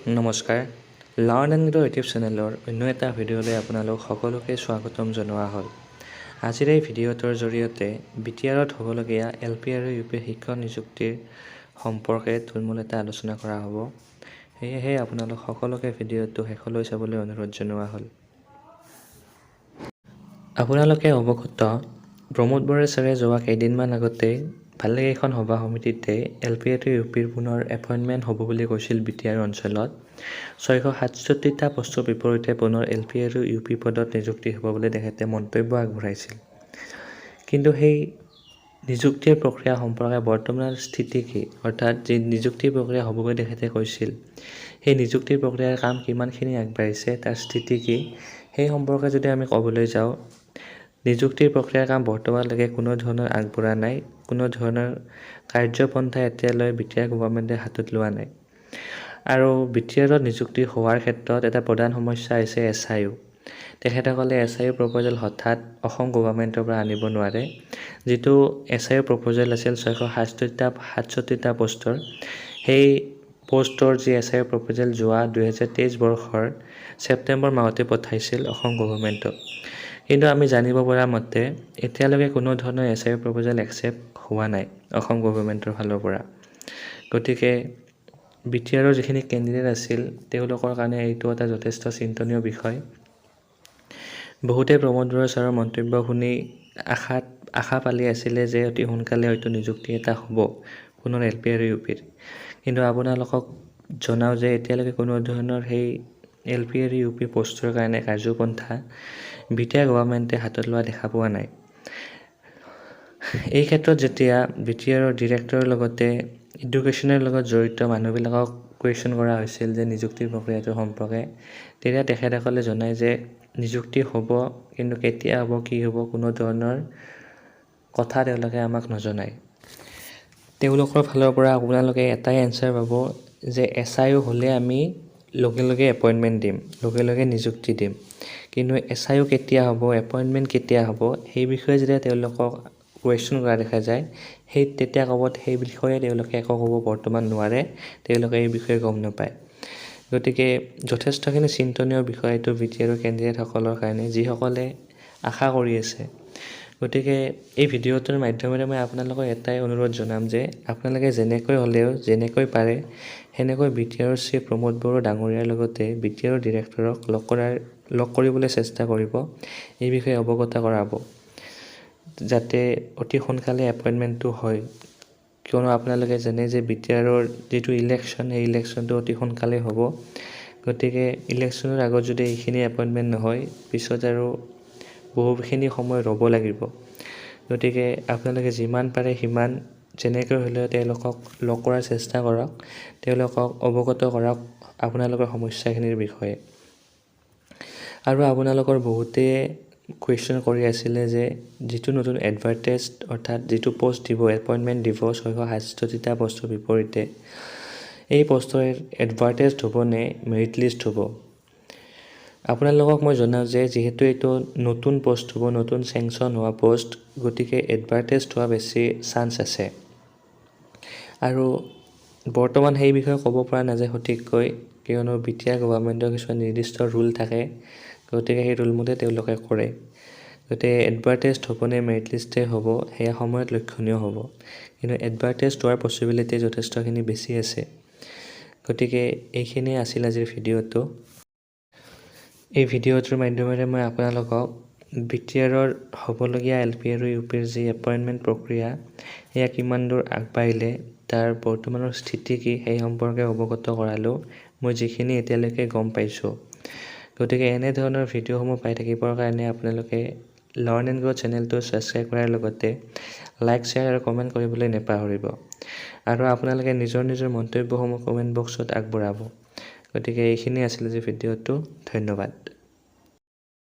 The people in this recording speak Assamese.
নমস্কাৰ লাৰ্ণ এণ্ড গ্ৰ' ইউটিউব চেনেলৰ অন্য এটা ভিডিঅ'লৈ আপোনালোক সকলোকে স্বাগতম জনোৱা হ'ল। আজিৰ এই ভিডিঅ'টোৰ জৰিয়তে বিটিআৰত হ'বলগীয়া LP আৰু UP শিক্ষক নিযুক্তিৰ সম্পৰ্কে থুলমূল এটা আলোচনা কৰা হ'ব। সেয়েহে আপোনালোক সকলোকে ভিডিঅ'টো শেষলৈ চাবলৈ অনুৰোধ জনোৱা হ'ল। আপোনালোকে অৱগত প্ৰমোদ বৰা ছাৰে যোৱা কেইদিনমান আগতে ভালেকেইখন সভা সমিতিতে LP আৰু UPৰ পুনৰ এপইণ্টমেণ্ট হ'ব বুলি কৈছিল। বিটিআৰ অঞ্চলত 667টা পোষ্টৰ বিপৰীতে পুনৰ LP আৰু UP পদত নিযুক্তি হ'ব বুলি তেখেতে মন্তব্য আগবঢ়াইছিল। কিন্তু সেই নিযুক্তিৰ প্ৰক্ৰিয়া সম্পৰ্কে বৰ্তমানৰ স্থিতি কি, অৰ্থাৎ যি নিযুক্তি প্ৰক্ৰিয়া হ'ব বুলি তেখেতে কৈছিল, সেই নিযুক্তিৰ প্ৰক্ৰিয়াৰ কাম কিমানখিনি আগবাঢ়িছে, তাৰ স্থিতি কি, সেই সম্পৰ্কে যদি আমি ক'বলৈ যাওঁ, নিযুক্তিৰ প্ৰক্ৰিয়াৰ কাম বৰ্তমানলৈকে কোনো ধৰণৰ আগবঢ়া নাই। কোনো ধৰণৰ কাৰ্যপন্থা এতিয়ালৈ বিটিআৰ গভৰ্ণমেণ্টে হাতত লোৱা নাই। আৰু বিটিআৰত নিযুক্তি হোৱাৰ ক্ষেত্ৰত এটা প্ৰধান সমস্যা হৈছে SIO। তেখেতসকলে SIO প্ৰপ'জেল হঠাৎ অসম গভৰ্ণমেণ্টৰ পৰা আনিব নোৱাৰে। যিটো SIO প্ৰপ'জেল আছিল 667টা পোষ্টৰ, সেই পোষ্টৰ যি SIO প্ৰপ'জেল যোৱা 2023 বৰ্ষৰ ছেপ্টেম্বৰ মাহতে পঠাইছিল অসম গভৰ্ণমেণ্টক। কিন্তু আমি জানিব পৰা মতে এতিয়ালৈকে কোনো ধৰণৰ SIO প্ৰপ'জেল একচেপ্ট হোৱা নাই অসম গভৰ্ণমেণ্টৰ ফালৰ পৰা। গতিকে বিটিআৰৰ যিখিনি কেণ্ডিডেট আছিল তেওঁলোকৰ কাৰণে এইটো এটা যথেষ্ট চিন্তনীয় বিষয়। বহুতে প্ৰমোদ বৰা ছাৰৰ মন্তব্য শুনি আশা পালি আছিলে যে অতি সোনকালে হয়তো নিযুক্তি এটা হ'ব পুনৰ LP আৰু UPৰ। কিন্তু আপোনালোকক জনাওঁ যে এতিয়ালৈকে কোনো ধৰণৰ সেই LP আৰু UP পোষ্টৰ কাৰণে কাৰ্যপন্থা বিটিআৰ গভৰ্ণমেণ্টে হাতত লোৱা দেখা পোৱা নাই। এই ক্ষেত্ৰত যেতিয়া বিটিআৰৰ ডিৰেক্টৰৰ লগতে এডুকেশ্যনৰ লগত জড়িত মানুহবিলাকক কুৱেশ্যন কৰা হৈছিল যে নিযুক্তিৰ প্ৰক্ৰিয়াটো সম্পৰ্কে, তেতিয়া তেখেতসকলে জনায় যে নিযুক্তি হ'ব, কিন্তু কেতিয়া হ'ব, কি হ'ব, কোনো ধৰণৰ কথা তেওঁলোকে আমাক নজনায়। তেওঁলোকৰ ফালৰ পৰা আপোনালোকে এটাই এনচাৰ পাব যে SIO হ'লে আমি লগে লগে এপইণ্টমেণ্ট দিম, লগে লগে নিযুক্তি দিম। কিন্তু SIO কেতিয়া হ'ব, এপইণ্টমেণ্ট কেতিয়া হ'ব, সেই বিষয়ে যেতিয়া তেওঁলোকক কুৱেশ্যন কৰা দেখা যায়, তেতিয়া ক'ব সেই বিষয়ে তেওঁলোকে একো ক'ব বৰ্তমান নোৱাৰে, তেওঁলোকে এই বিষয়ে গম নাপায়। গতিকে যথেষ্টখিনি চিন্তনীয় বিষয় এইটো বিটিআৰৰ কেণ্ডিডেটসকলৰ কাৰণে, যিসকলে আশা কৰি আছে। গতিকে এই ভিডিঅ'টোৰ মাধ্যমেৰে মই আপোনালোকক এটাই অনুৰোধ জনাম যে আপোনালোকে যেনেকৈ হ'লেও যেনেকৈ পাৰে সেনেকৈ বিটিআৰৰ চিফ প্ৰমোদ বড়ো ডাঙৰীয়াৰ লগতে বিটিআৰৰ ডিৰেক্টৰক লগ কৰিবলৈ চেষ্টা কৰিব, এই বিষয়ে অৱগত কৰাব, যাতে অতি সোনকালে এপইণ্টমেণ্টটো হয়। কিয়নো আপোনালোকে জানে যে বিটিআৰৰ যিটো ইলেকশ্যন, সেই ইলেকশ্যনটো অতি সোনকালে হ'ব। গতিকে ইলেকশ্যনৰ আগত যদি এইখিনি এপইণ্টমেণ্ট নহয়, পিছত আৰু বহুখিনি সময় ৰ'ব লাগিব। গতিকে আপোনালোকে যিমান পাৰে সিমান যেনেকৈ হ'লেও তেওঁলোকক লগ কৰাৰ চেষ্টা কৰক, তেওঁলোকক অৱগত কৰক আপোনালোকৰ সমস্যাখিনিৰ বিষয়ে। আৰু আপোনালোকৰ বহুতে কুৱেশ্যন কৰি আছিলে যে যিটো নতুন এডভাৰ্টাইজ, অৰ্থাৎ যিটো পষ্ট দিব, এপইণ্টমেণ্ট দিব 667টা পোষ্টৰ বিপৰীতে, এই পোষ্টৰ এডভাৰ্টাইজ হ'ব নে মেৰিট লিষ্ট হ'ব। আপোনালোকক মই জনাওঁ যে যিহেতু এইটো নতুন পষ্ট হ'ব, নতুন চেংচন হোৱা পষ্ট, গতিকে এডভাৰ্টাইজ হোৱা বেছি চান্স আছে। আৰু বৰ্তমান সেই বিষয়ে ক'ব পৰা নাযায় সঠিককৈ, কিয়নো বিটিআৰ গভৰ্ণমেণ্টৰ কিছুমান নিৰ্দিষ্ট ৰুল থাকে। গতিকে সেই ৰুলমতে তেওঁলোকে কৰে। গতিকে এডভাৰ্টাইজ হ'ব নে মেৰিট লিষ্টে হ'ব, সেয়া সময়ত লক্ষণীয় হ'ব। কিন্তু এডভাৰ্টাইজ হোৱাৰ পচিবিলিটি যথেষ্টখিনি বেছি আছে। গতিকে এইখিনিয়ে আছিল আজিৰ ভিডিঅ'টো। এই ভিডিঅ'টোৰ মাধ্যমেৰে মই আপোনালোকক বিটিআৰৰ হ'বলগীয়া LP আৰু UPৰ যি এপইণ্টমেণ্ট প্ৰক্ৰিয়া, সেয়া কিমান দূৰ আগবাঢ়িলে, তাৰ বৰ্তমানৰ স্থিতি কি, সেই সম্পৰ্কে অৱগত কৰালোঁ, মই যিখিনি এতিয়ালৈকে গম পাইছোঁ। গতিকে এনেধৰণৰ ভিডিঅ'সমূহ পাই থাকিবৰ কাৰণে আপোনালোকে লাৰ্ণ এণ্ড গ্ৰ' চেনেলটো ছাবস্ক্ৰাইব কৰাৰ লগতে লাইক, শ্বেয়াৰ আৰু কমেণ্ট কৰিবলৈ নাপাহৰিব। আৰু আপোনালোকে নিজৰ মন্তব্যসমূহ কমেণ্ট বক্সত আগবঢ়াব। গতিকে এইখিনি আছিল আজি ভিডিঅ'টো। ধন্যবাদ।